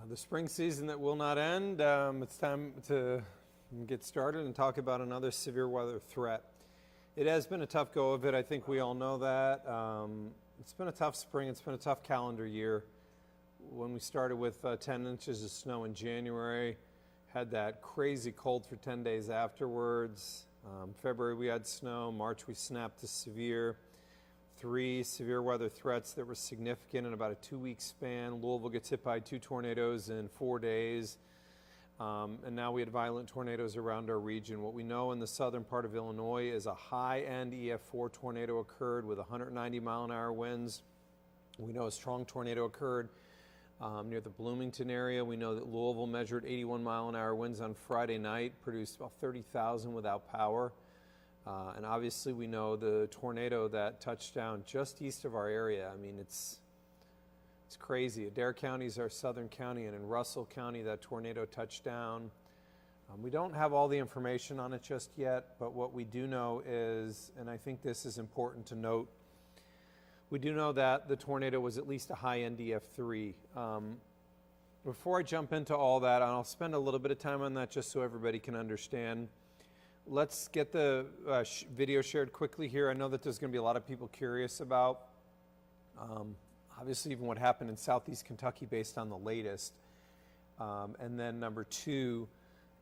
The spring season that will not end. It's time to get started and talk about another severe weather threat. It has been a tough go of it. I think we all know that. It's been a tough spring. It's been a tough calendar year. When we started with 10 inches of snow in January, had that crazy cold for 10 days afterwards. February we had snow. March we snapped to severe. 3 severe weather threats that were significant in about a 2-week span. Louisville gets hit by 2 tornadoes in 4 days. And now we had violent tornadoes around our region. What we know in the southern part of Illinois is a high-end EF4 tornado occurred with 190 mile-an-hour winds. We know a strong tornado occurred near the Bloomington area. We know that Louisville measured 81 mile-an-hour winds on Friday night, produced about 30,000 without power. And obviously we know the tornado that touched down just east of our area. I mean, it's crazy. Adair County is our southern county, and in Russell County that tornado touched down. We don't have all the information on it just yet, but what we do know is, and I think this is important to note, we do know that the tornado was at least a high-end EF3. Before I jump into all that, I'll spend a little bit of time on that just so everybody can understand. Let's get the video shared quickly here. I know that there's going to be a lot of people curious about, obviously, even what happened in southeast Kentucky based on the latest. And then number 2,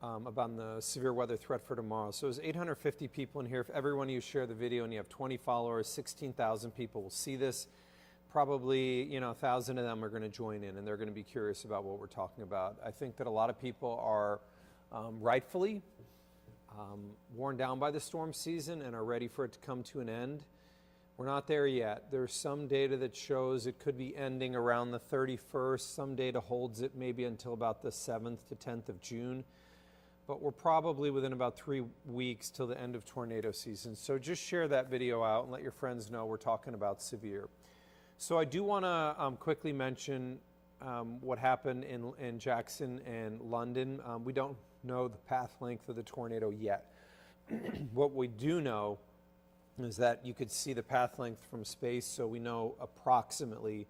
about the severe weather threat for tomorrow. So there's 850 people in here. If every one of you share the video and you have 20 followers, 16,000 people will see this. Probably, 1,000 of them are going to join in, and they're going to be curious about what we're talking about. I think that a lot of people are rightfully worn down by the storm season and are ready for it to come to an end. We're not there yet. There's some data that shows it could be ending around the 31st. Some data holds it maybe until about the 7th to 10th of June. But we're probably within about 3 weeks till the end of tornado season. So just share that video out and let your friends know we're talking about severe. So I do want to quickly mention what happened in Jackson and London. We don't know the path length of the tornado yet. What we do know is that you could see the path length from space, so we know approximately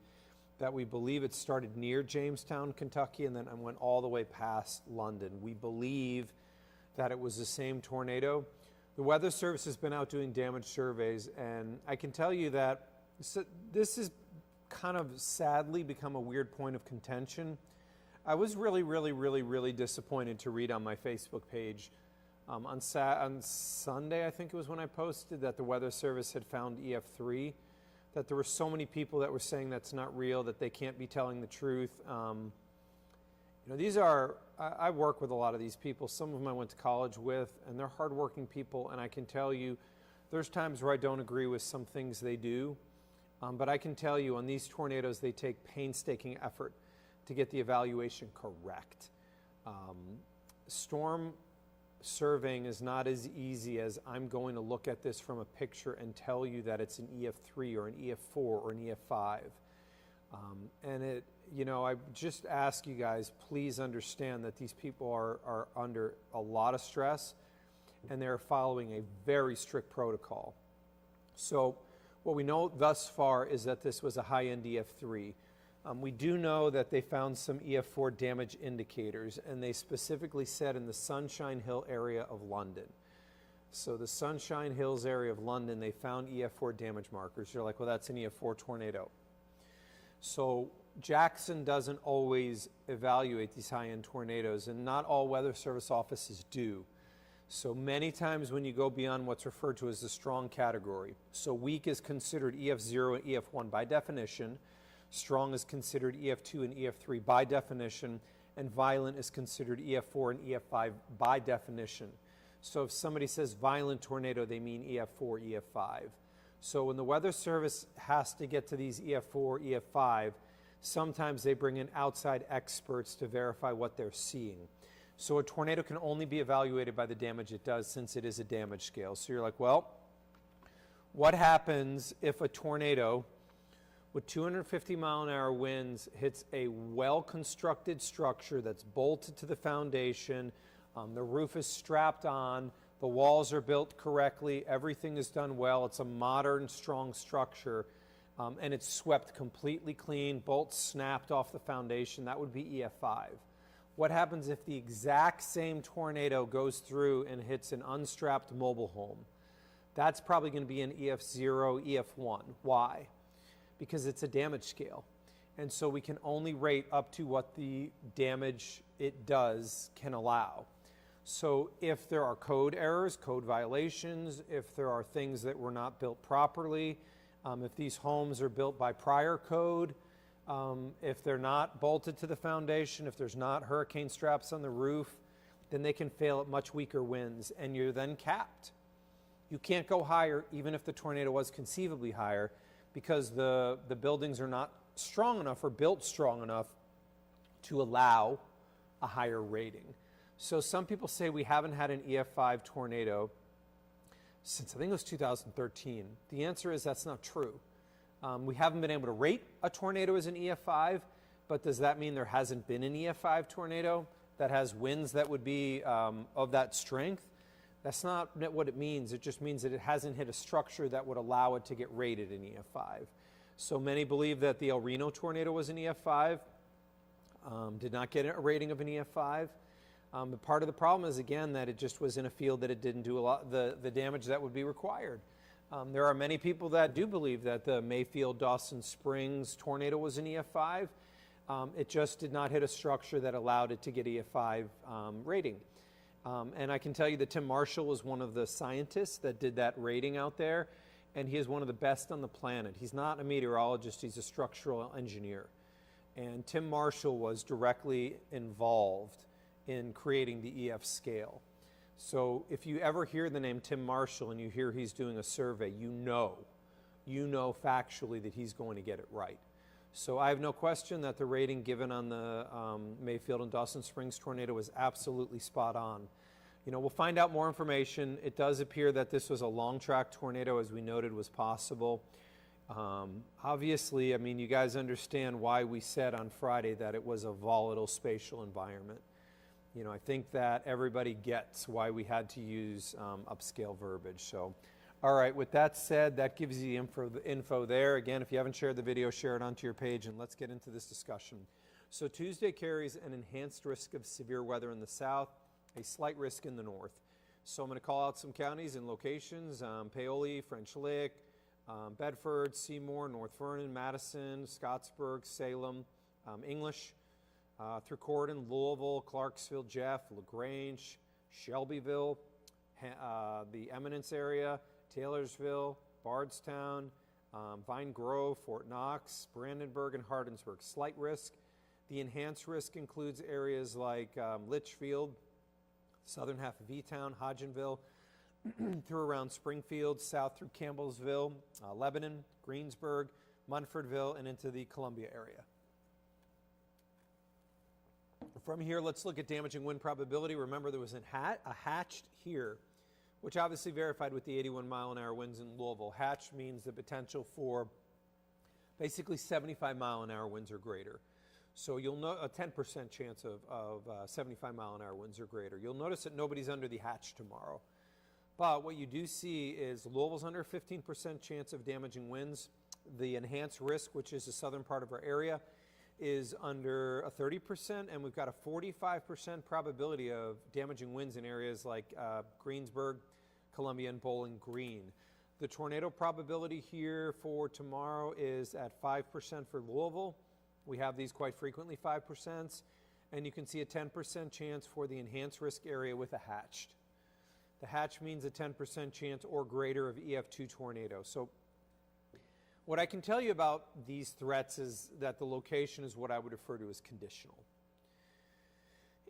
that we believe it started near Jamestown, Kentucky, and then went all the way past London. We believe that it was the same tornado. The Weather Service has been out doing damage surveys, and I can tell you that this has kind of sadly become a weird point of contention. I was really disappointed to read on my Facebook page on Sunday, I think it was when I posted, that the Weather Service had found EF3, that there were so many people that were saying that's not real, that they can't be telling the truth. I work with a lot of these people. Some of them I went to college with, and they're hardworking people, and I can tell you there's times where I don't agree with some things they do, but I can tell you on these tornadoes they take painstaking effort to get the evaluation correct. Storm surveying is not as easy as I'm going to look at this from a picture and tell you that it's an EF3 or an EF4 or an EF5. I just ask you guys, please understand that these people are under a lot of stress and they're following a very strict protocol. So what we know thus far is that this was a high-end EF3. We do know that they found some EF4 damage indicators, and they specifically said in the Sunshine Hill area of London. So the Sunshine Hills area of London, they found EF4 damage markers. You're like, well, that's an EF4 tornado. So Jackson doesn't always evaluate these high-end tornadoes, and not all Weather Service offices do. So many times when you go beyond what's referred to as the strong category, so weak is considered EF0 and EF1 by definition, strong is considered EF2 and EF3 by definition, and violent is considered EF4 and EF5 by definition. So if somebody says violent tornado, they mean EF4, EF5. So when the Weather Service has to get to these EF4, EF5, sometimes they bring in outside experts to verify what they're seeing. So a tornado can only be evaluated by the damage it does, since it is a damage scale. So you're like, well, what happens if a tornado with 250 mile-an-hour winds hits a well-constructed structure that's bolted to the foundation, the roof is strapped on, the walls are built correctly, everything is done well, it's a modern, strong structure, and it's swept completely clean, bolts snapped off the foundation, that would be EF5. What happens if the exact same tornado goes through and hits an unstrapped mobile home? That's probably going to be an EF0, EF1. Why? Because it's a damage scale. And so we can only rate up to what the damage it does can allow. So if there are code errors, code violations, if there are things that were not built properly, if these homes are built by prior code, if they're not bolted to the foundation, if there's not hurricane straps on the roof, then they can fail at much weaker winds, and you're then capped. You can't go higher, even if the tornado was conceivably higher, because the buildings are not strong enough or built strong enough to allow a higher rating. So some people say we haven't had an EF5 tornado since I think it was 2013. The answer is that's not true. We haven't been able to rate a tornado as an EF5, but does that mean there hasn't been an EF5 tornado that has winds that would be of that strength? That's not what it means. It just means that it hasn't hit a structure that would allow it to get rated an EF5. So many believe that the El Reno tornado was an EF5, did not get a rating of an EF5. But part of the problem is, again, that it just was in a field that it didn't do a lot the damage that would be required. There are many people that do believe that the Mayfield Dawson Springs tornado was an EF5. It just did not hit a structure that allowed it to get EF5 rating. And I can tell you that Tim Marshall was one of the scientists that did that rating out there, and he is one of the best on the planet. He's not a meteorologist, he's a structural engineer. And Tim Marshall was directly involved in creating the EF scale. So if you ever hear the name Tim Marshall and you hear he's doing a survey, you know factually that he's going to get it right. So I have no question that the rating given on the Mayfield and Dawson Springs tornado was absolutely spot on. You know, we'll find out more information. It does appear that this was a long track tornado, as we noted was possible. Obviously, I mean, you guys understand why we said on Friday that it was a volatile spatial environment. You know, I think that everybody gets why we had to use upscale verbiage. So, all right, with that said, that gives you the info there. Again, if you haven't shared the video, share it onto your page, and let's get into this discussion. So Tuesday carries an enhanced risk of severe weather in the south, a slight risk in the north. So I'm going to call out some counties and locations: Paoli, French Lick, Bedford, Seymour, North Vernon, Madison, Scottsburg, Salem, English, through Corydon, Louisville, Clarksville, Jeff, LaGrange, Shelbyville, the Eminence area, Taylorsville, Bardstown, Vine Grove, Fort Knox, Brandenburg, and Hardinsburg. Slight risk. The enhanced risk includes areas like Litchfield, southern half of E-Town, Hodgenville, through around Springfield, south through Campbellsville, Lebanon, Greensburg, Munfordville, and into the Columbia area. From here, let's look at damaging wind probability. Remember, there was a hatched here, which obviously verified with the 81-mile-an-hour winds in Louisville. Hatched means the potential for basically 75-mile-an-hour winds or greater. So you'll know a 10% chance of 75-mile-an-hour winds or greater. You'll notice that nobody's under the hatch tomorrow. But what you do see is Louisville's under a 15% chance of damaging winds. The enhanced risk, which is the southern part of our area, is under a 30%, and we've got a 45% probability of damaging winds in areas like Greensburg, Columbia, and Bowling Green. The tornado probability here for tomorrow is at 5% for Louisville. We have these quite frequently, 5%, and you can see a 10% chance for the enhanced risk area with a hatched. The hatch means a 10% chance or greater of EF2 tornado. So what I can tell you about these threats is that the location is what I would refer to as conditional.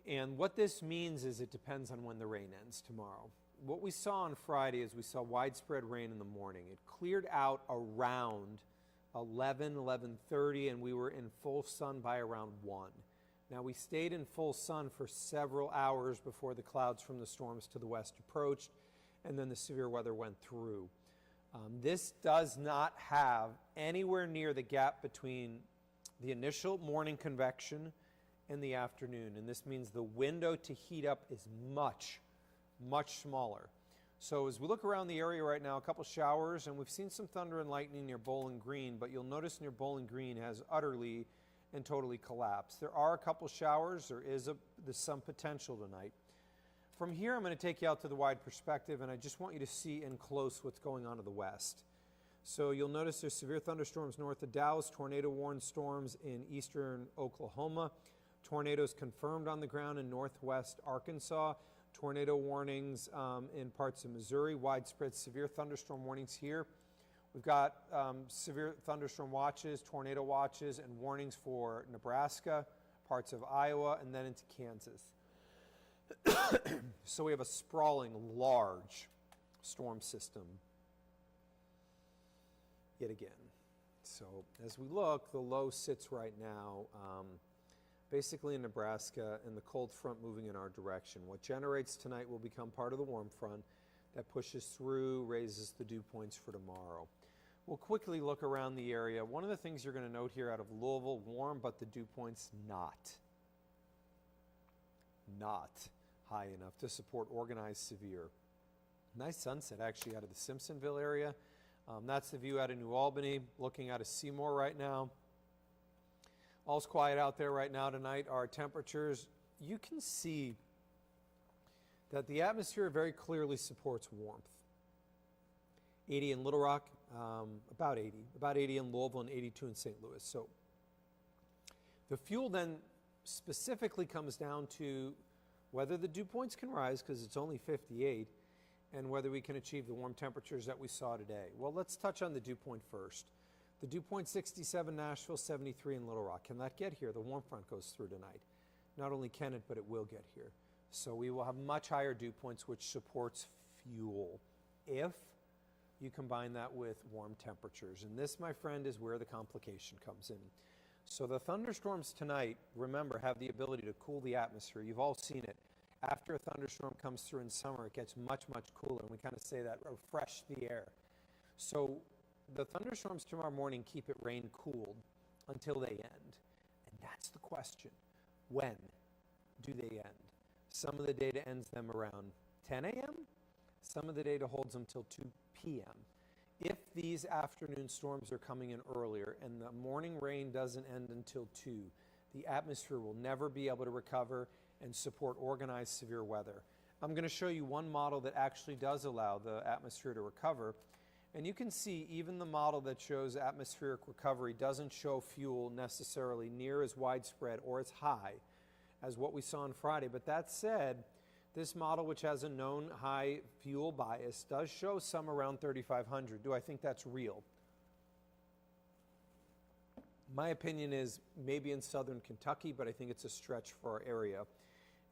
And what this means is it depends on when the rain ends tomorrow. What we saw on Friday is we saw widespread rain in the morning. It cleared out around 11:30, and we were in full sun by around 1. Now, we stayed in full sun for several hours before the clouds from the storms to the west approached, and then the severe weather went through. This does not have anywhere near the gap between the initial morning convection and the afternoon, and this means the window to heat up is much, much smaller. So as we look around the area right now, a couple showers, and we've seen some thunder and lightning near Bowling Green, but you'll notice near Bowling Green has utterly and totally collapsed. There are a couple showers. There's some potential tonight. From here, I'm going to take you out to the wide perspective, and I just want you to see in close what's going on to the west. So you'll notice there's severe thunderstorms north of Dallas, tornado-warned storms in eastern Oklahoma, tornadoes confirmed on the ground in northwest Arkansas, tornado warnings in parts of Missouri, widespread severe thunderstorm warnings here. We've got severe thunderstorm watches, tornado watches, and warnings for Nebraska, parts of Iowa, and then into Kansas. So we have a sprawling, large storm system yet again. So as we look, the low sits right now basically in Nebraska, and the cold front moving in our direction. What generates tonight will become part of the warm front that pushes through, raises the dew points for tomorrow. We'll quickly look around the area. One of the things you're going to note here out of Louisville, warm, but the dew points not high enough to support organized severe. Nice sunset actually out of the Simpsonville area. That's the view out of New Albany, looking out of Seymour right now. All's quiet out there right now tonight. Our temperatures, you can see that the atmosphere very clearly supports warmth. 80 in Little Rock, about 80 in Louisville, and 82 in St. Louis. So the fuel then specifically comes down to whether the dew points can rise, because it's only 58, and whether we can achieve the warm temperatures that we saw today. Well, let's touch on the dew point first. The dew point 67 Nashville, 73 in Little Rock. Can that get here? The warm front goes through tonight. Not only can it, but it will get here. So we will have much higher dew points, which supports fuel if you combine that with warm temperatures. And this, my friend, is where the complication comes in. So the thunderstorms tonight, remember, have the ability to cool the atmosphere. You've all seen it. After a thunderstorm comes through in summer, it gets much, much cooler. And we kind of say that, refresh the air. So the thunderstorms tomorrow morning keep it rain cooled until they end. And that's the question. When do they end? Some of the data ends them around 10 a.m. Some of the data holds them till 2 p.m. If these afternoon storms are coming in earlier and the morning rain doesn't end until 2, the atmosphere will never be able to recover and support organized severe weather. I'm going to show you one model that actually does allow the atmosphere to recover. And you can see even the model that shows atmospheric recovery doesn't show fuel necessarily near as widespread or as high as what we saw on Friday. But that said, this model, which has a known high fuel bias, does show some around 3,500. Do I think that's real? My opinion is maybe in southern Kentucky, but I think it's a stretch for our area.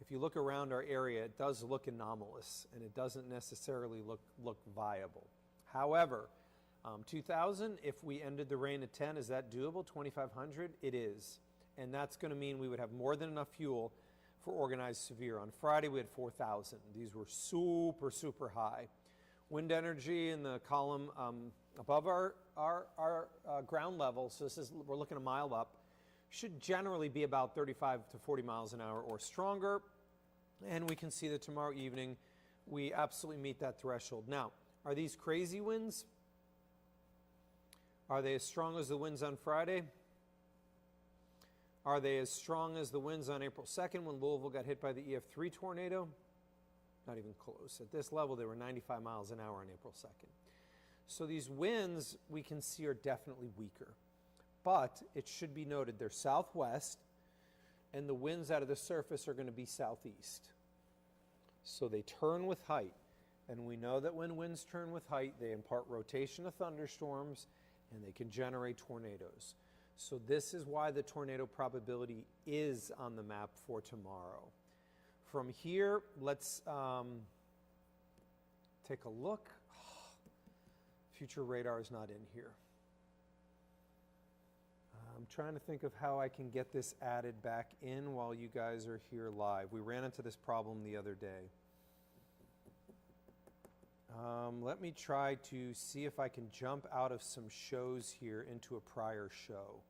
If you look around our area, it does look anomalous, and it doesn't necessarily look viable. However, 2,000, if we ended the rain at 10, is that doable? 2,500? It is. And that's going to mean we would have more than enough fuel for organized severe. On Friday, we had 4,000. These were super, super high. Wind energy in the column above our ground level, so we're looking a mile up, should generally be about 35 to 40 miles an hour or stronger. And we can see that tomorrow evening, we absolutely meet that threshold. Now, are these crazy winds? Are they as strong as the winds on Friday? Are they as strong as the winds on April 2nd when Louisville got hit by the EF3 tornado? Not even close. At this level, they were 95 miles an hour on April 2nd. So these winds we can see are definitely weaker. But it should be noted they're southwest, and the winds out of the surface are going to be southeast. So they turn with height. And we know that when winds turn with height, they impart rotation of thunderstorms, and they can generate tornadoes. So this is why the tornado probability is on the map for tomorrow. From here, let's take a look. Future radar is not in here. I'm trying to think of how I can get this added back in while you guys are here live. We ran into this problem the other day. Let me try to see if I can jump out of some shows here into a prior show.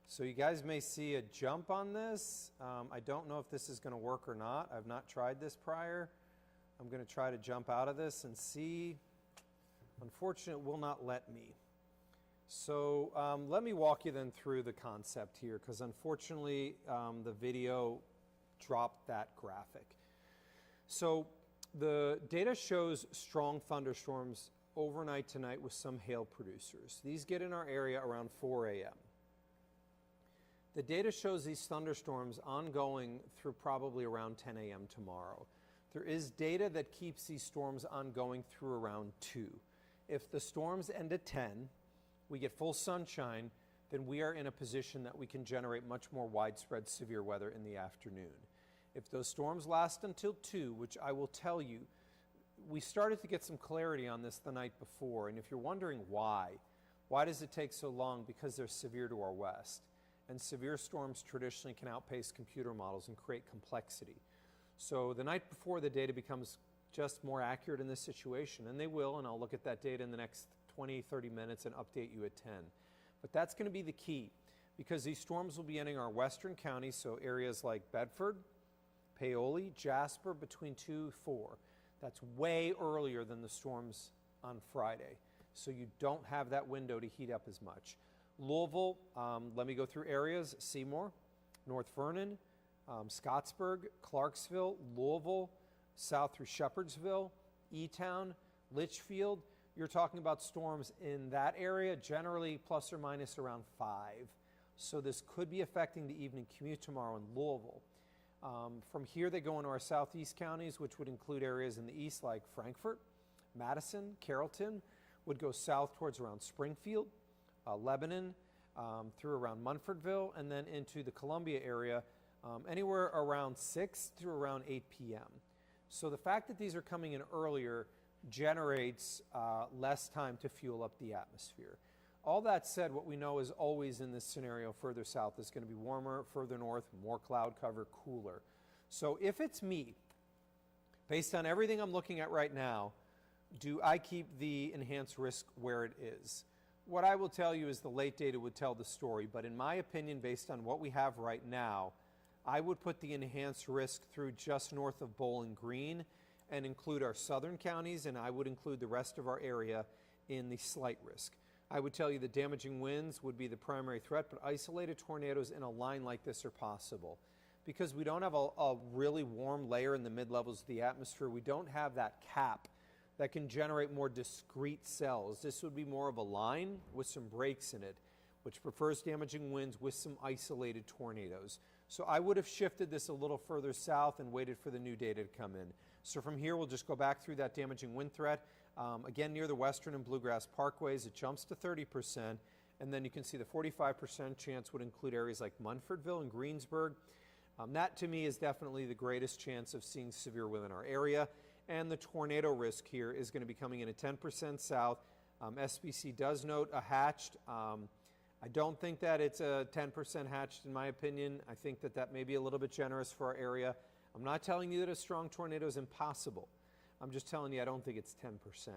So you guys may see a jump on this. I don't know if this is going to work or not. I've not tried this prior. I'm going to try to jump out of this and see. Unfortunately, it will not let me. So let me walk you then through the concept here, because unfortunately the video dropped that graphic. So the data shows strong thunderstorms overnight tonight with some hail producers. These get in our area around 4 a.m. The data shows these thunderstorms ongoing through probably around 10 a.m. tomorrow. There is data that keeps these storms ongoing through around 2. If the storms end at 10, we get full sunshine, then we are in a position that we can generate much more widespread severe weather in the afternoon. If those storms last until 2, which I will tell you, we started to get some clarity on this the night before, and if you're wondering why does it take so long? Because they're severe to our west. And severe storms traditionally can outpace computer models and create complexity. So the night before, the data becomes just more accurate in this situation, and they will, and I'll look at that data in the next 20, 30 minutes and update you at 10. But that's going to be the key, because these storms will be entering our western counties, so areas like Bedford, Paoli, Jasper, between 2, 4. That's way earlier than the storms on Friday. So you don't have that window to heat up as much. Louisville, let me go through areas: Seymour, North Vernon, Scottsburg, Clarksville, Louisville, south through Shepherdsville, E-Town, Litchfield. You're talking about storms in that area, generally plus or minus around 5. So this could be affecting the evening commute tomorrow in Louisville. From here, they go into our southeast counties, which would include areas in the east like Frankfort, Madison, Carrollton, would go south towards around Springfield, Lebanon, through around Munfordville, and then into the Columbia area, anywhere around 6 through around 8 p.m. So the fact that these are coming in earlier generates less time to fuel up the atmosphere. All that said, what we know is always in this scenario further south is going to be warmer, further north, more cloud cover, cooler. So if it's me, based on everything I'm looking at right now, do I keep the enhanced risk where it is? What I will tell you is the late data would tell the story, but in my opinion, based on what we have right now, I would put the enhanced risk through just north of Bowling Green and include our southern counties, and I would include the rest of our area in the slight risk. I would tell you the damaging winds would be the primary threat, but isolated tornadoes in a line like this are possible. Because we don't have a really warm layer in the mid-levels of the atmosphere, we don't have that cap that can generate more discrete cells. This would be more of a line with some breaks in it, which prefers damaging winds with some isolated tornadoes. So I would have shifted this a little further south and waited for the new data to come in. So from here, we'll just go back through that damaging wind threat. Again, near the Western and Bluegrass Parkways, it jumps to 30%, and then you can see the 45% chance would include areas like Munfordville and Greensburg. That, to me, is definitely the greatest chance of seeing severe wind in our area, and the tornado risk here is going to be coming in at 10% south. SBC does note a hatched. I don't think that it's a 10% hatched, in my opinion. I think that that may be a little bit generous for our area. I'm not telling you that a strong tornado is impossible. I'm just telling you I don't think it's 10%.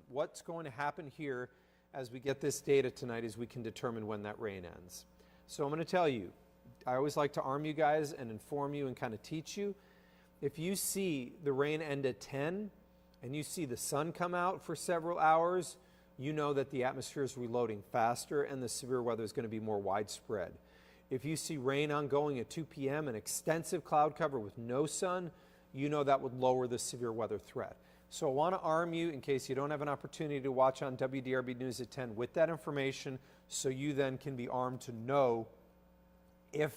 What's going to happen here as we get this data tonight is we can determine when that rain ends. So I'm going to tell you, I always like to arm you guys and inform you and kind of teach you. If you see the rain end at 10 and you see the sun come out for several hours, you know that the atmosphere is reloading faster and the severe weather is going to be more widespread. If you see rain ongoing at 2 p.m. and extensive cloud cover with no sun, you know that would lower the severe weather threat. So I want to arm you in case you don't have an opportunity to watch on WDRB News at 10 with that information, so you then can be armed to know if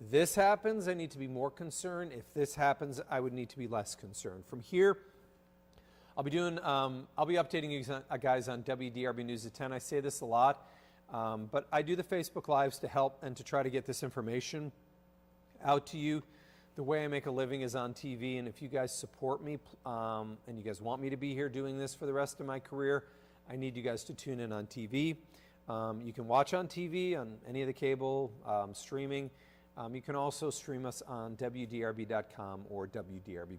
this happens, I need to be more concerned. If this happens, I would need to be less concerned. From here, I'll be updating you guys on WDRB News at 10. I say this a lot, but I do the Facebook Lives to help and to try to get this information out to you. The way I make a living is on TV, and if you guys support me and you guys want me to be here doing this for the rest of my career, I need you guys to tune in on TV. You can watch on TV, on any of the cable, streaming. You can also stream us on WDRB.com or WDRB+.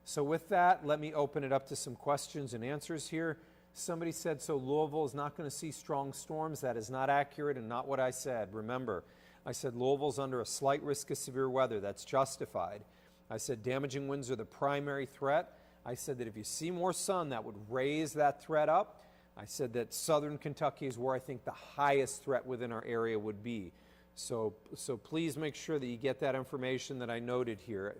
So with that, let me open it up to some questions and answers here. Somebody said, so Louisville is not going to see strong storms. That is not accurate and not what I said. Remember, I said Louisville's under a slight risk of severe weather. That's justified. I said damaging winds are the primary threat. I said that if you see more sun, that would raise that threat up. I said that southern Kentucky is where I think the highest threat within our area would be. So please make sure that you get that information that I noted here.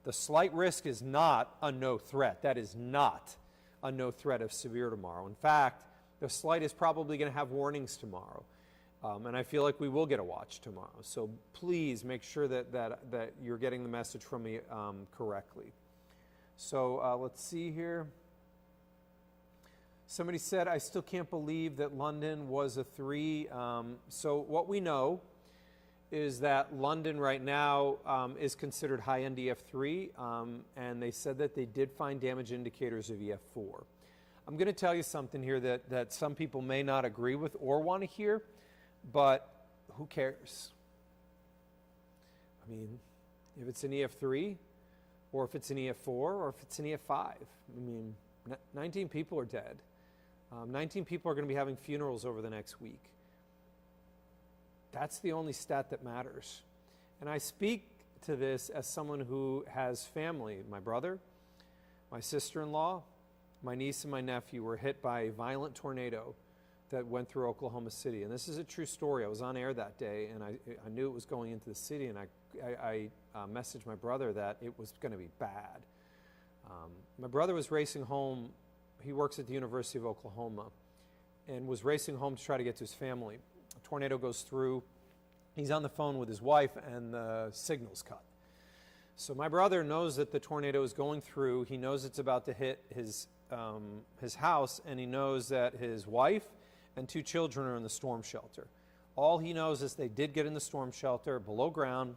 The slight risk is not a no threat. That is not a no threat of severe tomorrow. In fact, the slight is probably going to have warnings tomorrow. And I feel like we will get a watch tomorrow. So please make sure that you're getting the message from me correctly. So let's see here. Somebody said, I still can't believe that London was a 3. So what we know is that London right now is considered high-end EF3, and they said that they did find damage indicators of EF4. I'm going to tell you something here that some people may not agree with or want to hear, but who cares? I mean, if it's an EF3, or if it's an EF4, or if it's an EF5, I mean, 19 people are dead. 19 people are going to be having funerals over the next week. That's the only stat that matters. And I speak to this as someone who has family. My brother, my sister-in-law, my niece and my nephew were hit by a violent tornado that went through Oklahoma City. And this is a true story. I was on air that day, and I knew it was going into the city, and I messaged my brother that it was going to be bad. My brother was racing home. He works at the University of Oklahoma and was racing home to try to get to his family. A tornado goes through. He's on the phone with his wife, and the signal's cut. So my brother knows that the tornado is going through. He knows it's about to hit his house, and he knows that his wife and 2 children are in the storm shelter. All he knows is they did get in the storm shelter below ground,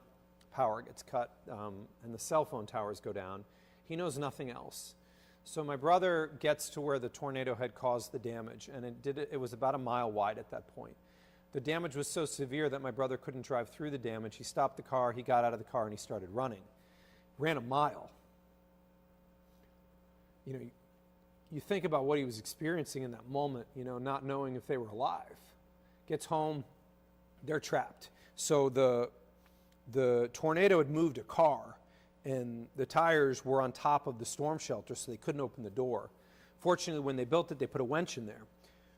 power gets cut, and the cell phone towers go down. He knows nothing else. So my brother gets to where the tornado had caused the damage, and it was about a mile wide at that point. The damage was so severe that my brother couldn't drive through the damage. He stopped the car, he got out of the car, and he started running. Ran a mile. You know, you think about what he was experiencing in that moment, you know, not knowing if they were alive. Gets home, they're trapped. So the tornado had moved a car, and the tires were on top of the storm shelter, so they couldn't open the door. Fortunately, when they built it, they put a winch in there.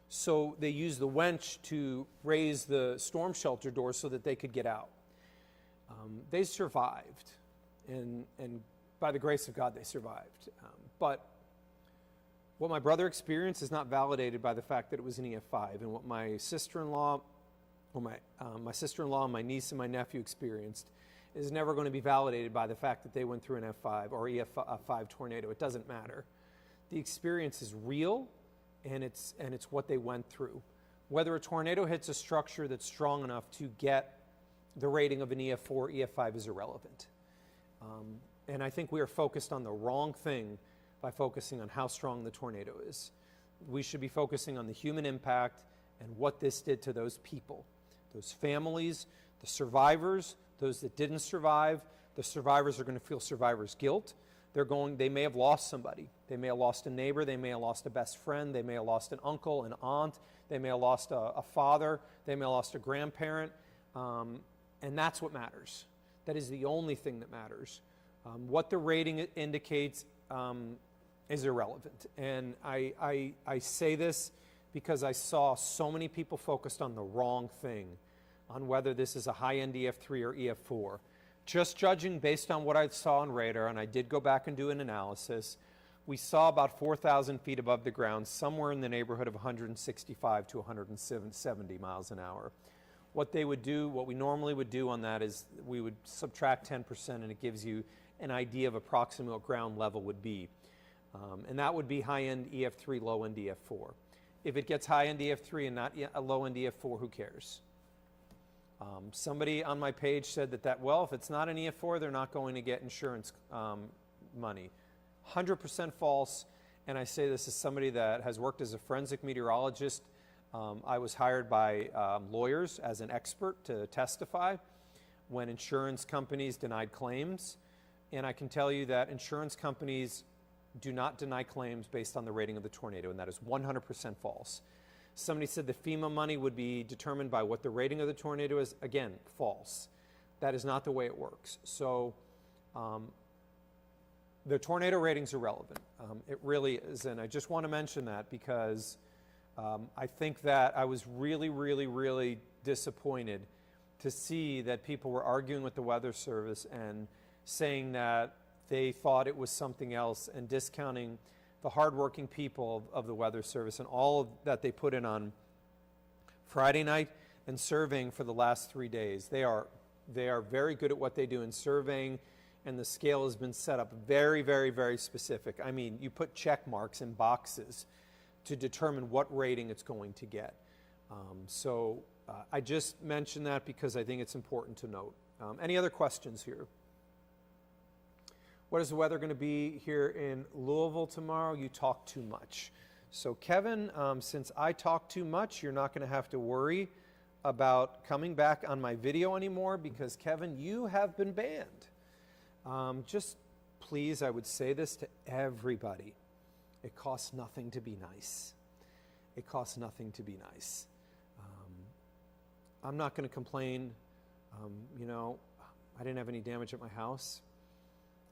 So they used the winch to raise the storm shelter door so that they could get out. They survived, and by the grace of God, they survived. But what my brother experienced is not validated by the fact that it was an EF5, and what my sister-in-law, or my sister-in-law and my niece and my nephew experienced is never going to be validated by the fact that they went through an F5 or EF5 tornado. It doesn't matter. The experience is real, and it's what they went through. Whether a tornado hits a structure that's strong enough to get the rating of an EF4 or EF5 is irrelevant. And I think we are focused on the wrong thing by focusing on how strong the tornado is. We should be focusing on the human impact and what this did to those people, those families, the survivors, those that didn't survive. The survivors are going to feel survivor's guilt. They may have lost somebody. They may have lost a neighbor. They may have lost a best friend. They may have lost an uncle, an aunt. They may have lost a father. They may have lost a grandparent. And that's what matters. That is the only thing that matters. What the rating indicates is irrelevant. And I say this because I saw so many people focused on the wrong thing, on whether this is a high-end EF3 or EF4. Just judging based on what I saw on radar, and I did go back and do an analysis, we saw about 4,000 feet above the ground, somewhere in the neighborhood of 165 to 170 miles an hour. What we normally would do on that is we would subtract 10%, and it gives you an idea of approximately what ground level would be. And that would be high-end EF3, low-end EF4. If it gets high-end EF3 and not a low-end EF4, who cares? Somebody on my page said well, if it's not an EF4, they're not going to get insurance money. 100% false, and I say this as somebody that has worked as a forensic meteorologist. I was hired by lawyers as an expert to testify when insurance companies denied claims, and I can tell you that insurance companies do not deny claims based on the rating of the tornado, and that is 100% false. Somebody said the FEMA money would be determined by what the rating of the tornado is. Again, false. That is not the way it works. So The tornado ratings are relevant. It really is, and I just want to mention that because I think that I was really, really, really disappointed to see that people were arguing with the Weather Service and saying that they thought it was something else and discounting the hardworking people of the Weather Service and all of that they put in on Friday night and surveying for the last 3 days. They are very good at what they do in surveying, and the scale has been set up very, very, very specific. I mean, you put check marks in boxes to determine what rating it's going to get. I just mentioned that because I think it's important to note. Any other questions here? What is the weather going to be here in Louisville tomorrow? You talk too much. So Kevin, since I talk too much, you're not going to have to worry about coming back on my video anymore because, Kevin, you have been banned. Just please, I would say this to everybody. It costs nothing to be nice. It costs nothing to be nice. I'm not going to complain. I didn't have any damage at my house.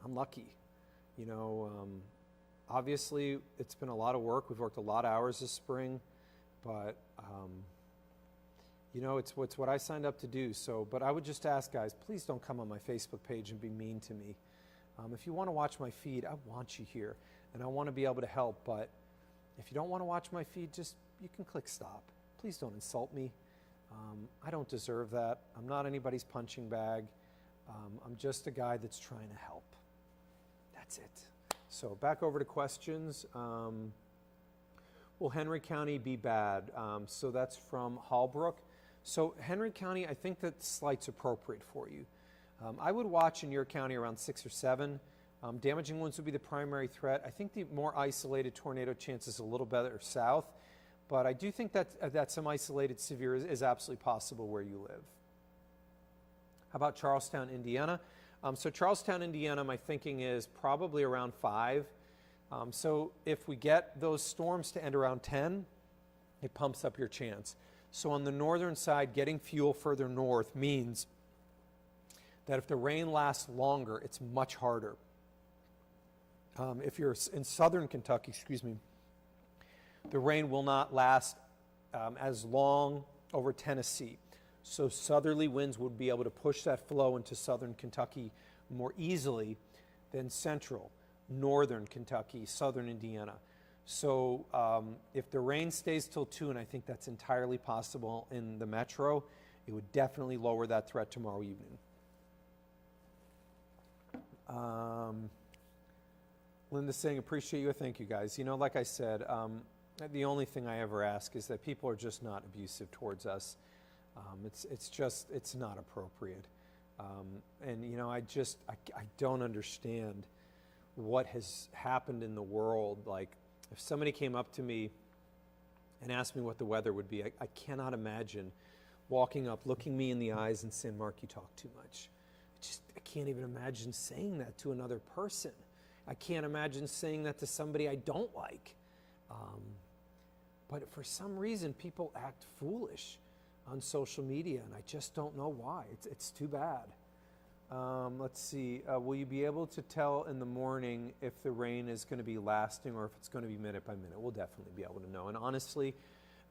I'm lucky. Obviously, it's been a lot of work. We've worked a lot of hours this spring, but it's what I signed up to do. So, but I would just ask, guys, please don't come on my Facebook page and be mean to me. If you want to watch my feed, I want you here, and I want to be able to help. But if you don't want to watch my feed, you can click stop. Please don't insult me. I don't deserve that. I'm not anybody's punching bag. I'm just a guy that's trying to help. That's it. So back over to questions. Will Henry County be bad? So that's from Hallbrook. So Henry County, I think that slight's appropriate for you. I would watch in your county around 6 or 7. Damaging winds would be the primary threat. I think the more isolated tornado chance is a little better south, but I do think that some isolated severe is absolutely possible where you live. How about Charlestown, Indiana? So Charlestown, Indiana, my thinking is probably around 5. So if we get those storms to end around 10, it pumps up your chance. So on the northern side, getting fuel further north means that if the rain lasts longer, it's much harder. If you're in southern Kentucky, the rain will not last as long over Tennessee. So southerly winds would be able to push that flow into southern Kentucky more easily than central, northern Kentucky, southern Indiana. So if the rain stays till 2, and I think that's entirely possible in the metro, it would definitely lower that threat tomorrow evening. Linda's saying, appreciate you. Thank you, guys. Like I said, the only thing I ever ask is that people are just not abusive towards us. It's not appropriate. And I don't understand what has happened in the world. Like, if somebody came up to me and asked me what the weather would be, I cannot imagine walking up, looking me in the eyes and saying, Mark, you talk too much. I can't even imagine saying that to another person. I can't imagine saying that to somebody I don't like. But for some reason, people act foolish on social media, and I just don't know why. It's too bad. Let's see. Will you be able to tell in the morning if the rain is going to be lasting or if it's going to be minute by minute? We'll definitely be able to know. And honestly,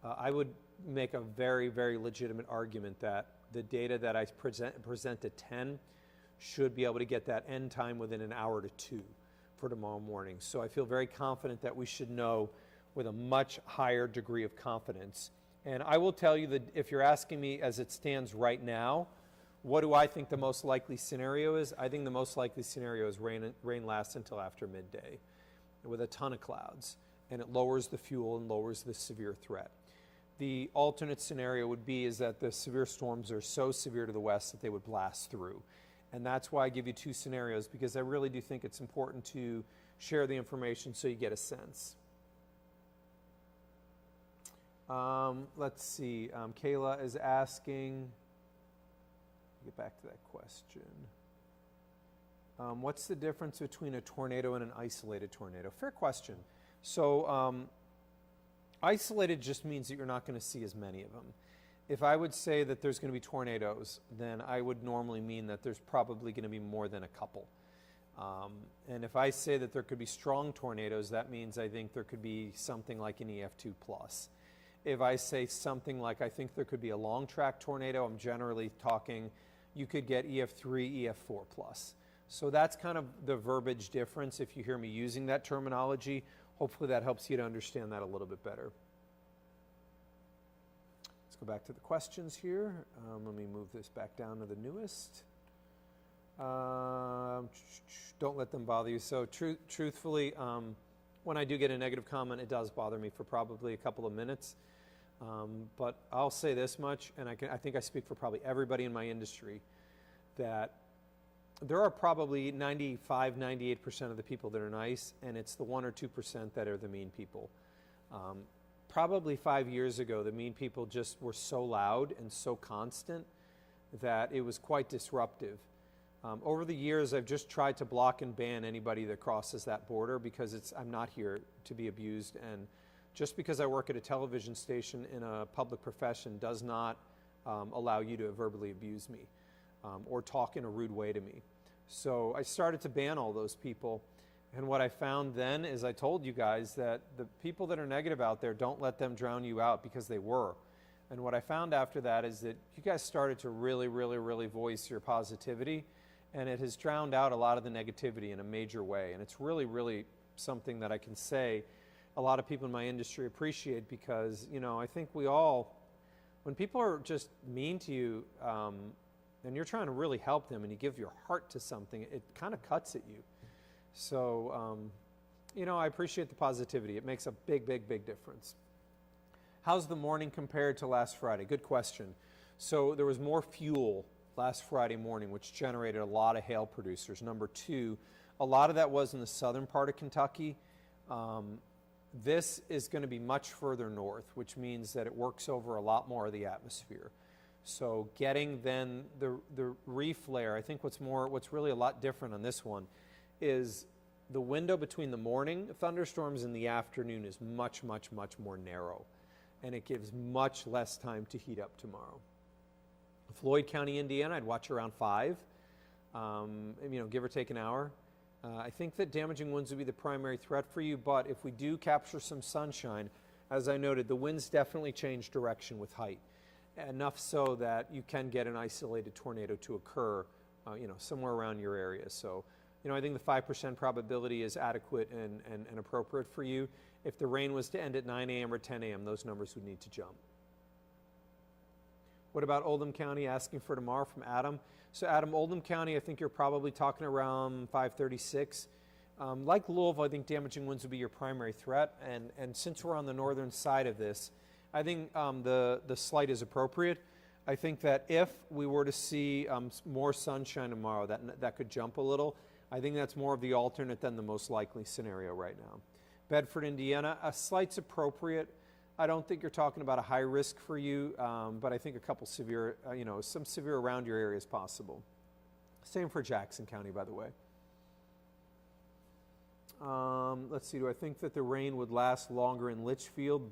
I would make a very, very legitimate argument that the data that I present at 10 should be able to get that end time within an hour to 2 for tomorrow morning. So I feel very confident that we should know with a much higher degree of confidence. And I will tell you that if you're asking me as it stands right now, what do I think the most likely scenario is? I think the most likely scenario is rain lasts until after midday with a ton of clouds, and it lowers the fuel and lowers the severe threat. The alternate scenario would be is that the severe storms are so severe to the west that they would blast through. And that's why I give you 2 scenarios, because I really do think it's important to share the information so you get a sense. Let's see. Kayla is asking, get back to that question. What's the difference between a tornado and an isolated tornado? Fair question. So isolated just means that you're not going to see as many of them. If I would say that there's going to be tornadoes, then I would normally mean that there's probably going to be more than a couple. And if I say that there could be strong tornadoes, that means I think there could be something like an EF2 plus. If I say something like I think there could be a long track tornado, I'm generally talking you could get EF3, EF4 plus. So that's kind of the verbiage difference if you hear me using that terminology. Hopefully that helps you to understand that a little bit better. Let's go back to the questions here. Let me move this back down to the newest. Don't let them bother you. So truthfully, when I do get a negative comment, it does bother me for probably a couple of minutes. But I'll say this much, and I think I speak for probably everybody in my industry, that there are probably 95, 98% of the people that are nice, and it's the 1 or 2% that are the mean people. Probably 5 years ago, the mean people just were so loud and so constant that it was quite disruptive. Over the years, I've just tried to block and ban anybody that crosses that border because I'm not here to be abused. And just because I work at a television station in a public profession does not allow you to verbally abuse me or talk in a rude way to me. So I started to ban all those people. And what I found then is I told you guys that the people that are negative out there, don't let them drown you out, because they were. And what I found after that is that you guys started to really, really, really voice your positivity, and it has drowned out a lot of the negativity in a major way. And it's really, really something that I can say a lot of people in my industry appreciate, because, you know, I think we all, when people are just mean to you, and you're trying to really help them and you give your heart to something, it kind of cuts at you. So, you know, I appreciate the positivity. It makes a big, big, big difference. How's the morning compared to last Friday? Good question. So there was more fuel last Friday morning, which generated a lot of hail producers. Number two, a lot of that was in the southern part of Kentucky. This is going to be much further north, which means that it works over a lot more of the atmosphere. So getting then the reef layer, I think what's really a lot different on this one is the window between the morning thunderstorms and the afternoon is much, much, much more narrow, and it gives much less time to heat up tomorrow. Floyd County, Indiana, I'd watch around 5, you know, give or take an hour. I think that damaging winds would be the primary threat for you, but if we do capture some sunshine, as I noted, the winds definitely change direction with height, enough so that you can get an isolated tornado to occur, you know, somewhere around your area. So, you know, I think the 5% probability is adequate and appropriate for you. If the rain was to end at 9 a.m. or 10 a.m., those numbers would need to jump. What about Oldham County? Asking for tomorrow from Adam. So Adam, Oldham County, I think you're probably talking around 536. Like Louisville, I think damaging winds would be your primary threat. And since we're on the northern side of this, I think the slight is appropriate. I think that if we were to see more sunshine tomorrow, that could jump a little. I think that's more of the alternate than the most likely scenario right now. Bedford, Indiana, a slight's appropriate. I don't think you're talking about a high risk for you, but I think a couple severe, you know, some severe around your area is possible. Same for Jackson County, by the way. Let's see, do I think that the rain would last longer in Litchfield?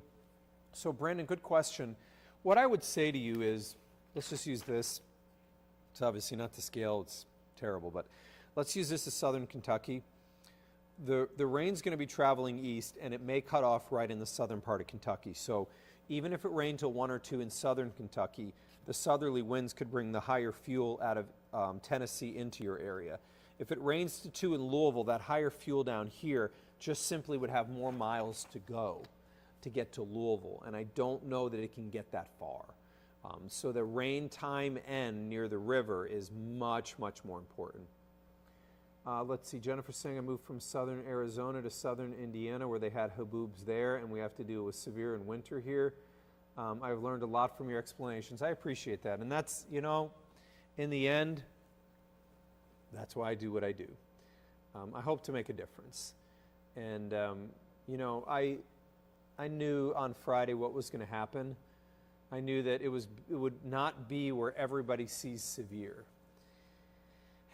So Brandon, good question. What I would say to you is, let's just use this. It's obviously not to scale, it's terrible, but let's use this as southern Kentucky. The rain's going to be traveling east, and it may cut off right in the southern part of Kentucky. So even if it rained till 1 or 2 in southern Kentucky, the southerly winds could bring the higher fuel out of Tennessee into your area. If it rains to 2 in Louisville, that higher fuel down here just simply would have more miles to go to get to Louisville, and I don't know that it can get that far. So the rain time end near the river is much, much more important. Let's see, Jennifer's saying I moved from southern Arizona to southern Indiana where they had haboobs there, and we have to deal with severe in winter here. I've learned a lot from your explanations. I appreciate that. And that's, you know, in the end, that's why I do what I do. I hope to make a difference. And, you know, I knew on Friday what was going to happen. I knew that it would not be where everybody sees severe.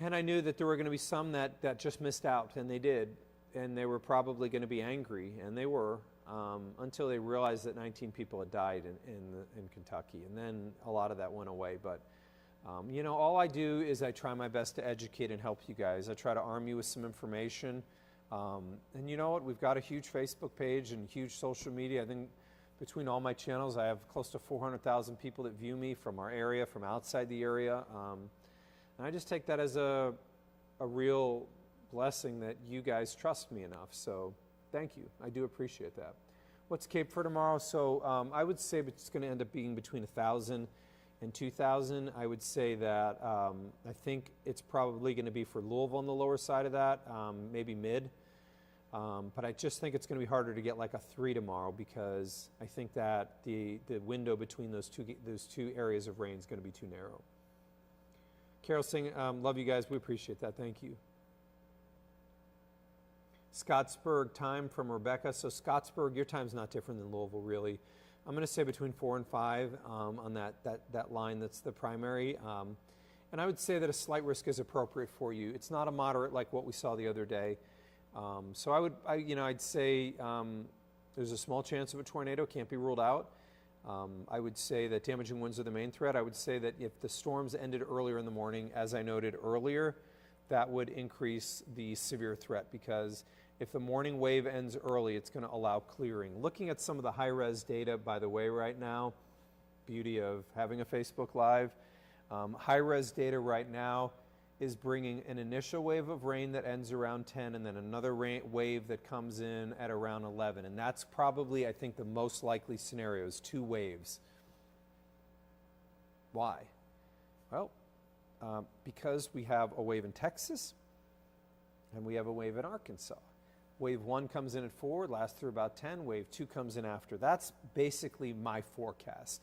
And I knew that there were going to be some that just missed out, and they did. And they were probably going to be angry, and they were, until they realized that 19 people had died in Kentucky. And then a lot of that went away. But You know, all I do is I try my best to educate and help you guys. I try to arm you with some information. And you know what? We've got a huge Facebook page and huge social media. I think between all my channels, I have close to 400,000 people that view me from our area, from outside the area. And I just take that as a real blessing that you guys trust me enough. So thank you. I do appreciate that. What's Cape for tomorrow? So I would say it's going to end up being between 1,000 and 2,000. I would say that I think it's probably going to be for Louisville on the lower side of that, maybe mid. But I just think it's going to be harder to get like a 3 tomorrow because I think that the window between those two areas of rain is going to be too narrow. Carol saying, love you guys. We appreciate that. Thank you. Scottsburg time from Rebecca. So Scottsburg, your time's not different than Louisville, really. I'm going to say between 4 and 5 on that line that's the primary. And I would say that a slight risk is appropriate for you. It's not a moderate like what we saw the other day. So I'd say there's a small chance of a tornado, can't be ruled out. I would say that damaging winds are the main threat. I would say that if the storms ended earlier in the morning, as I noted earlier, that would increase the severe threat because if the morning wave ends early, it's going to allow clearing. Looking at some of the high-res data, by the way, right now, beauty of having a Facebook Live, high-res data right now is bringing an initial wave of rain that ends around 10 and then another wave that comes in at around 11. And that's probably, I think, the most likely scenario is 2 waves. Why? Well, because we have a wave in Texas and we have a wave in Arkansas. Wave 1 comes in at 4, lasts through about 10. Wave 2 comes in after. That's basically my forecast.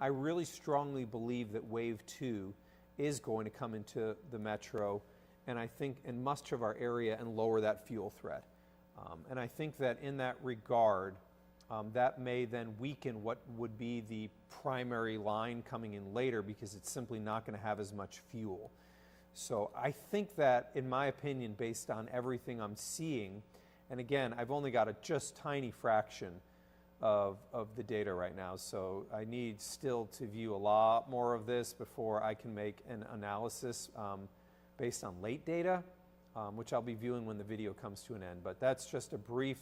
I really strongly believe that wave 2 is going to come into the metro and I think in much of our area and lower that fuel threat. And I think that in that regard, that may then weaken what would be the primary line coming in later because it's simply not going to have as much fuel. So I think that, in my opinion, based on everything I'm seeing, and again, I've only got a just tiny fraction of the data right now, so I need still to view a lot more of this before I can make an analysis based on late data, which I'll be viewing when the video comes to an end. But that's just a brief,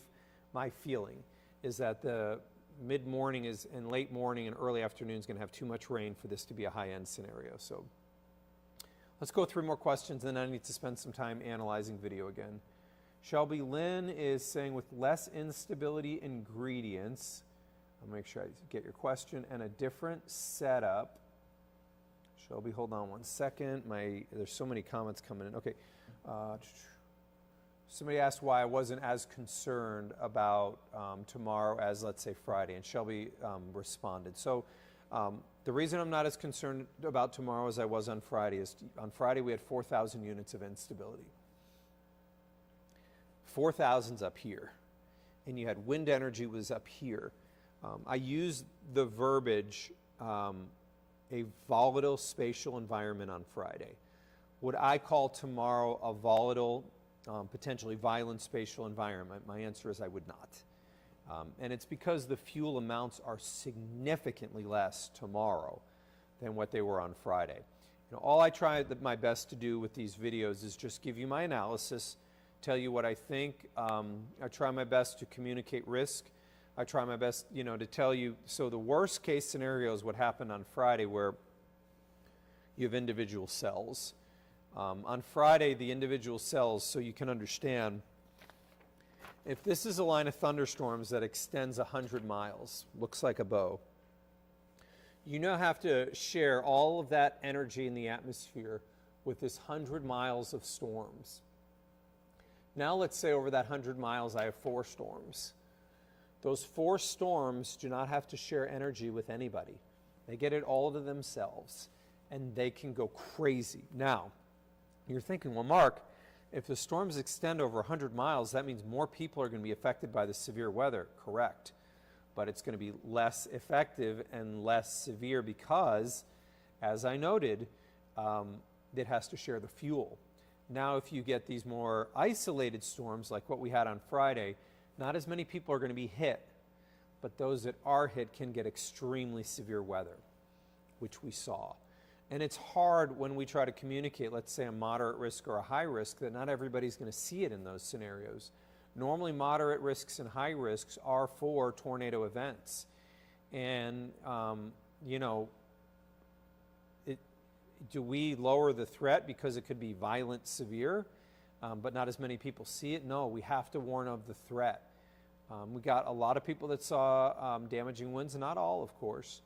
my feeling is that the mid-morning is and late morning and early afternoon is going to have too much rain for this to be a high-end scenario. So let's go through more questions, and then I need to spend some time analyzing video again. Shelby Lynn is saying, with less instability ingredients, I'll make sure I get your question, and a different setup. Shelby, hold on one second. There's so many comments coming in. Okay. Somebody asked why I wasn't as concerned about tomorrow as, let's say, Friday, and Shelby responded. So the reason I'm not as concerned about tomorrow as I was on Friday is on Friday we had 4,000 units of instability. 4,000's up here, and you had wind energy was up here. I used the verbiage, a volatile spatial environment on Friday. Would I call tomorrow a volatile, potentially violent spatial environment? My answer is I would not. And it's because the fuel amounts are significantly less tomorrow than what they were on Friday. You know, all I try my best to do with these videos is just give you my analysis, tell you what I think. I try my best to communicate risk. I try my best, to tell you. So the worst case scenario is what happened on Friday, where you have individual cells. On Friday, the individual cells, so you can understand, if this is a line of thunderstorms that extends 100 miles, looks like a bow, you now have to share all of that energy in the atmosphere with this 100 miles of storms. Now let's say over that 100 miles I have 4 storms. Those 4 storms do not have to share energy with anybody. They get it all to themselves, and they can go crazy. Now, you're thinking, well, Mark, if the storms extend over 100 miles, that means more people are going to be affected by the severe weather. Correct. But it's going to be less effective and less severe because, as I noted, it has to share the fuel. Now, if you get these more isolated storms like what we had on Friday, not as many people are going to be hit, but those that are hit can get extremely severe weather, which we saw. And it's hard when we try to communicate, let's say a moderate risk or a high risk, that not everybody's going to see it in those scenarios. Normally moderate risks and high risks are for tornado events. And, you know, do we lower the threat because it could be violent, severe, but not as many people see it? No, we have to warn of the threat. We got a lot of people that saw damaging winds, not all, of course,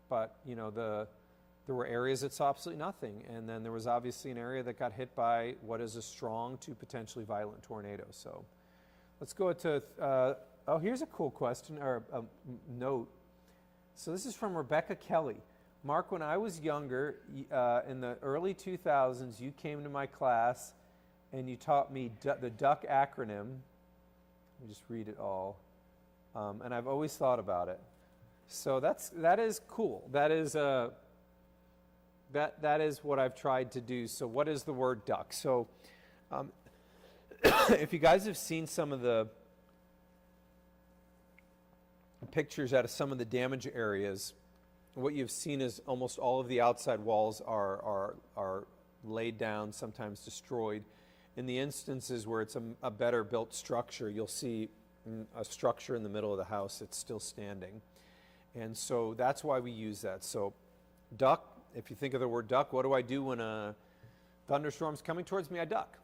but, you know, there were areas that saw absolutely nothing, and then there was obviously an area that got hit by what is a strong to potentially violent tornado. So let's go to, oh, here's a cool question, or a note. So this is from Rebecca Kelly. Mark, when I was younger, in the early 2000s, you came to my class and you taught me the DUCK acronym. Let me just read it all. And I've always thought about it. So that is cool. That is that is what I've tried to do. So what is the word duck? So if you guys have seen some of the pictures out of some of the damage areas, what you've seen is almost all of the outside walls are laid down, sometimes destroyed. In the instances where it's a better built structure, you'll see a structure in the middle of the house that's still standing. And so that's why we use that. So duck, if you think of the word duck, what do I do when a thunderstorm's coming towards me? I duck.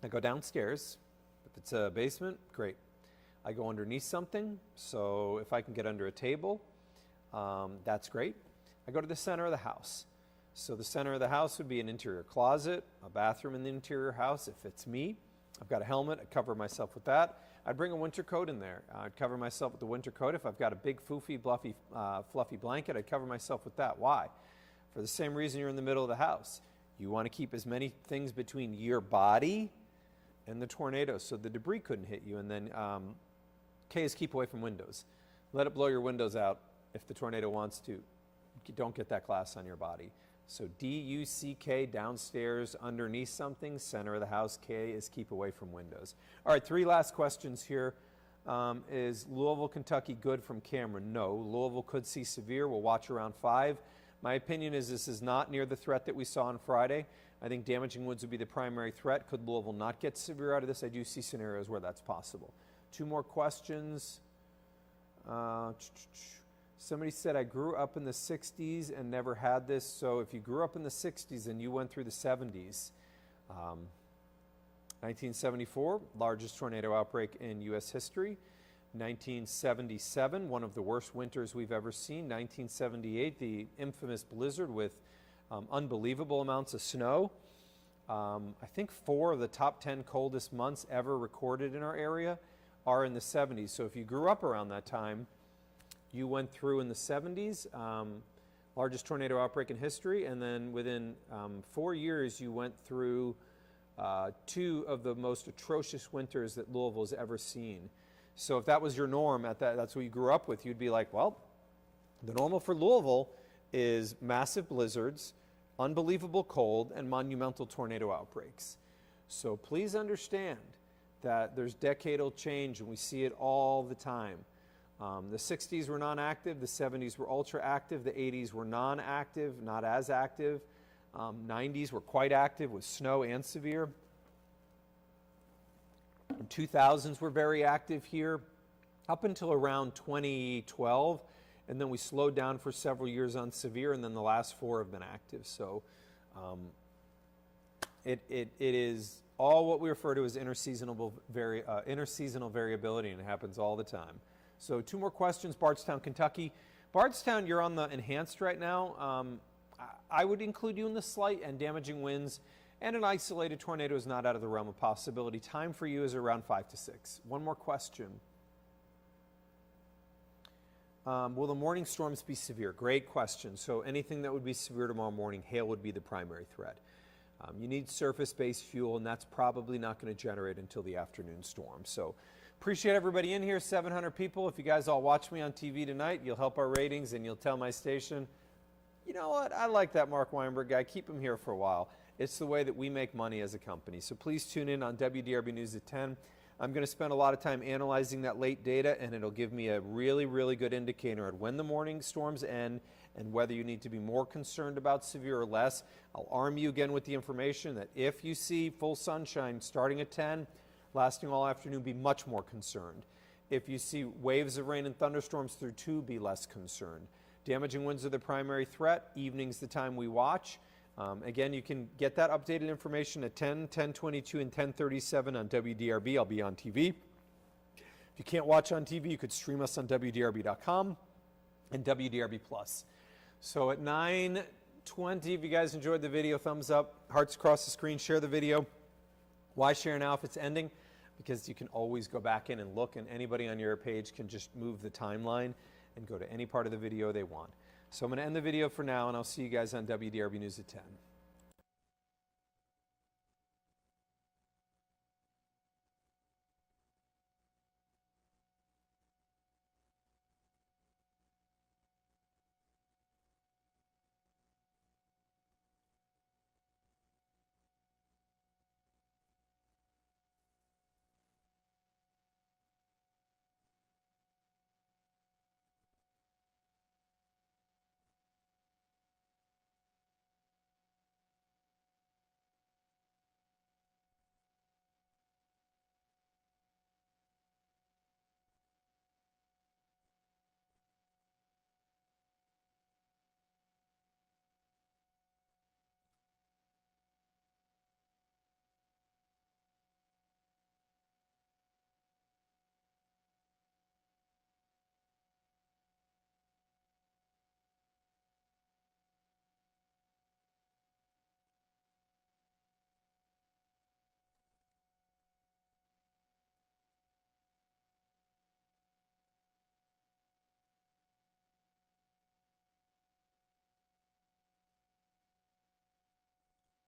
I go downstairs. If it's a basement, great. I go underneath something, so if I can get under a table, that's great. I go to the center of the house. So the center of the house would be an interior closet, a bathroom in the interior house. If it's me, I've got a helmet, I cover myself with that. I'd bring a winter coat in there. I'd cover myself with the winter coat. If I've got a big, foofy, fluffy blanket, I'd cover myself with that. Why? For the same reason you're in the middle of the house. You want to keep as many things between your body and the tornado so the debris couldn't hit you. And then K is keep away from windows. Let it blow your windows out if the tornado wants to. Don't get that glass on your body. So D-U-C-K, downstairs, underneath something, center of the house. K is keep away from windows. All right, 3 last questions here. Is Louisville, Kentucky good from Cameron? No. Louisville could see severe. We'll watch around 5. My opinion is this is not near the threat that we saw on Friday. I think damaging woods would be the primary threat. Could Louisville not get severe out of this? I do see scenarios where that's possible. 2 more questions. Somebody said, I grew up in the 60s and never had this. So if you grew up in the 60s and you went through the 70s, 1974, largest tornado outbreak in U.S. history. 1977, one of the worst winters we've ever seen. 1978, the infamous blizzard with unbelievable amounts of snow. I think 4 of the top 10 coldest months ever recorded in our area are in the 70s. So if you grew up around that time, you went through in the 70s, largest tornado outbreak in history, and then within 4 years you went through 2 of the most atrocious winters that Louisville's ever seen. So if that was your norm, that's what you grew up with, you'd be like, well, the normal for Louisville is massive blizzards, unbelievable cold, and monumental tornado outbreaks. So please understand that there's decadal change, and we see it all the time. The 60s were non-active, the 70s were ultra-active, the 80s were non-active, not as active, 90s were quite active with snow and severe. 2000s were very active here up until around 2012, and then we slowed down for several years on severe, and then the last 4 have been active. So it is all what we refer to as interseasonal variability, and it happens all the time. So 2 more questions. Bardstown, Kentucky. Bardstown, you're on the enhanced right now. I would include you in the slight and damaging winds, and an isolated tornado is not out of the realm of possibility. Time for you is around 5 to 6. 1 more question. Will the morning storms be severe? Great question. So anything that would be severe tomorrow morning, hail would be the primary threat. You need surface-based fuel, and that's probably not going to generate until the afternoon storm. So appreciate everybody in here, 700 people. If you guys all watch me on TV tonight, you'll help our ratings and you'll tell my station, you know what, I like that Marc Weinberg guy, keep him here for a while. It's the way that we make money as a company. So please tune in on WDRB News at 10. I'm going to spend a lot of time analyzing that late data, and it'll give me a really, really good indicator of when the morning storms end and whether you need to be more concerned about severe or less. I'll arm you again with the information that if you see full sunshine starting at 10, lasting all afternoon, be much more concerned. If you see waves of rain and thunderstorms through 2, be less concerned. Damaging winds are the primary threat. Evening's the time we watch. Again, you can get that updated information at 10, 10:22, and 10:37 on WDRB. I'll be on TV. If you can't watch on TV, you could stream us on WDRB.com and WDRB+. So at 9:20, if you guys enjoyed the video, thumbs up, hearts across the screen, share the video. Why share now if it's ending? Because you can always go back in and look, and anybody on your page can just move the timeline and go to any part of the video they want. So I'm going to end the video for now, and I'll see you guys on WDRB News at 10.